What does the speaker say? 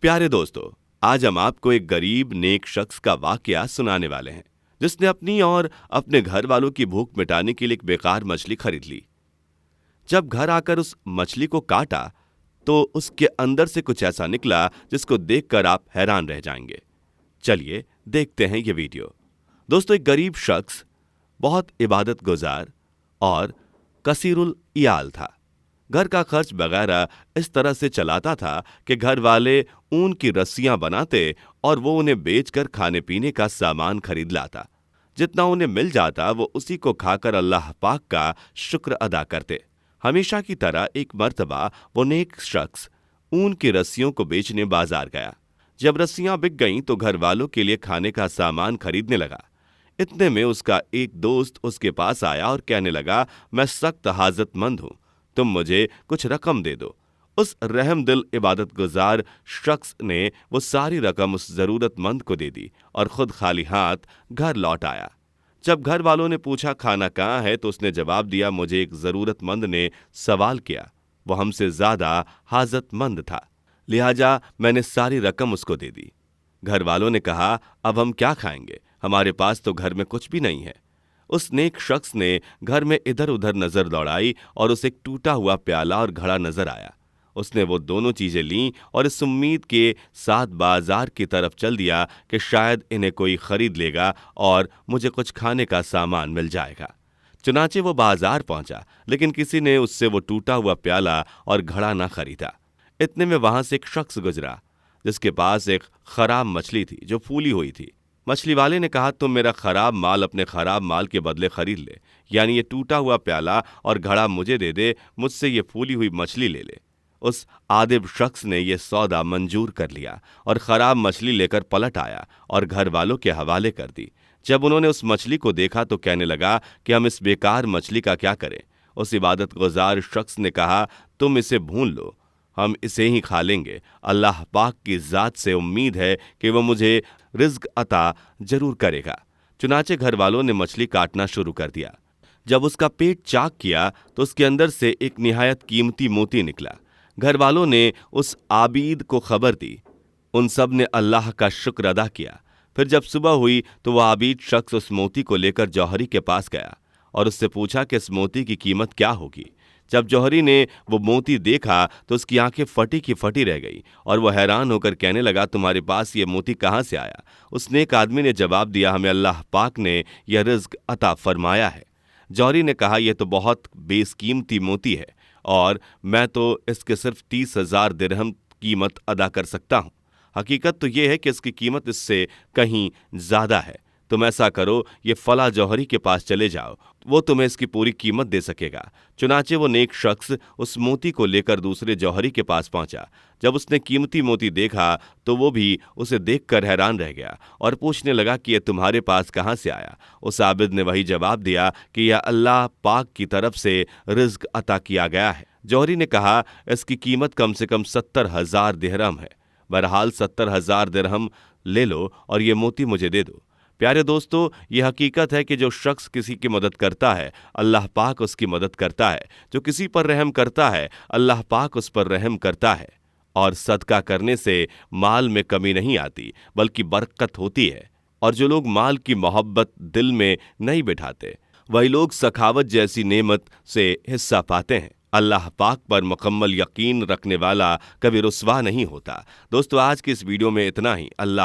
प्यारे दोस्तों, आज हम आपको एक गरीब नेक शख्स का वाकया सुनाने वाले हैं जिसने अपनी और अपने घर वालों की भूख मिटाने के लिए एक बेकार मछली खरीद ली। जब घर आकर उस मछली को काटा तो उसके अंदर से कुछ ऐसा निकला जिसको देखकर आप हैरान रह जाएंगे। चलिए देखते हैं ये वीडियो। दोस्तों, एक गरीब शख्स बहुत इबादत गुजार और कसीरुल इयाल था। घर का खर्च वगैरह इस तरह से चलाता था कि घर वाले ऊन की रस्सियां बनाते और वो उन्हें बेचकर खाने पीने का सामान खरीद लाता। जितना उन्हें मिल जाता वो उसी को खाकर अल्लाह पाक का शुक्र अदा करते। हमेशा की तरह एक मर्तबा वो नेक शख्स ऊन की रस्सियों को बेचने बाजार गया। जब रस्सियां बिक गईं तो घर वालों के लिए खाने का सामान खरीदने लगा। इतने में उसका एक दोस्त उसके पास आया और कहने लगा, मैं सख्त हाजतमंद हूं, तुम मुझे कुछ रकम दे दो। उस रहमदिल इबादत गुजार शख्स ने वो सारी रकम उस जरूरतमंद को दे दी और खुद खाली हाथ घर लौट आया। जब घर वालों ने पूछा खाना कहाँ है तो उसने जवाब दिया, मुझे एक जरूरतमंद ने सवाल किया, वो हमसे ज्यादा हाजतमंद था, लिहाजा मैंने सारी रकम उसको दे दी। घर वालों ने कहा, अब हम क्या खाएंगे, हमारे पास तो घर में कुछ भी नहीं है। उस नेक शख्स ने घर में इधर उधर नजर दौड़ाई और उसे एक टूटा हुआ प्याला और घड़ा नजर आया। उसने वो दोनों चीजें लीं और इस उम्मीद के साथ बाजार की तरफ चल दिया कि शायद इन्हें कोई खरीद लेगा और मुझे कुछ खाने का सामान मिल जाएगा। चुनाचे वो बाजार पहुंचा, लेकिन किसी ने उससे वो टूटा हुआ प्याला और घड़ा ना खरीदा। इतने में वहां से एक शख्स गुजरा जिसके पास एक खराब मछली थी जो फूली हुई थी। मछली वाले ने कहा, तुम मेरा खराब माल अपने खराब माल के बदले खरीद ले, यानी ये टूटा हुआ प्याला और घड़ा मुझे दे दे, मुझसे ये फूली हुई मछली ले ले। उस आदिब शख्स ने यह सौदा मंजूर कर लिया और खराब मछली लेकर पलट आया और घर वालों के हवाले कर दी। जब उन्होंने उस मछली को देखा तो कहने लगा कि हम इस बेकार मछली का क्या करें। उस इबादत गुजार शख्स ने कहा, तुम इसे भून लो, हम इसे ही खा लेंगे। अल्लाह पाक की जात से उम्मीद है कि वह मुझे रिज्क अता जरूर करेगा। चुनाचे घर वालों ने मछली काटना शुरू कर दिया। जब उसका पेट चाक किया तो उसके अंदर से एक निहायत कीमती मोती निकला। घर वालों ने उस आबीद को खबर दी। उन सब ने अल्लाह का शुक्र अदा किया। फिर जब सुबह हुई तो वह आबीद शख्स उस मोती को लेकर जौहरी के पास गया और उससे पूछा कि इस मोती की कीमत क्या होगी। जब जौहरी ने वो मोती देखा तो उसकी आंखें फटी की फटी रह गई और वह हैरान होकर कहने लगा, तुम्हारे पास ये मोती कहाँ से आया? उसने एक आदमी ने जवाब दिया, हमें अल्लाह पाक ने यह रिज्क अता फरमाया है। जौहरी ने कहा, यह तो बहुत बेसकीमती मोती है और मैं तो इसके सिर्फ 30,000 दिरहम कीमत अदा कर सकता हूँ। हकीकत तो यह है कि इसकी कीमत इससे कहीं ज्यादा है। तुम ऐसा करो, ये फला जौहरी के पास चले जाओ, वो तुम्हें इसकी पूरी कीमत दे सकेगा। चुनाचे वो नेक शख्स उस मोती को लेकर दूसरे जौहरी के पास पहुंचा। जब उसने कीमती मोती देखा तो वो भी उसे देखकर हैरान रह गया और पूछने लगा कि यह तुम्हारे पास कहाँ से आया? उस आबिद ने वही जवाब दिया कि यह अल्लाह पाक की तरफ से रिज्क अता किया गया है। जौहरी ने कहा, इसकी कीमत कम से कम 70,000 दिरहम है। बहरहाल 70,000 दिरहम ले लो और ये मोती मुझे दे दो। प्यारे दोस्तों, ये हकीकत है कि जो शख्स किसी की मदद करता है अल्लाह पाक उसकी मदद करता है। जो किसी पर रहम करता है अल्लाह पाक उस पर रहम करता है। और सदका करने से माल में कमी नहीं आती बल्कि बरकत होती है। और जो लोग माल की मोहब्बत दिल में नहीं बिठाते वही लोग सखावत जैसी नेमत से हिस्सा पाते हैं। अल्लाह पाक पर मुकम्मल यकीन रखने वाला कभी रुस्वा नहीं होता। दोस्तों, आज की इस वीडियो में इतना ही। अल्लाह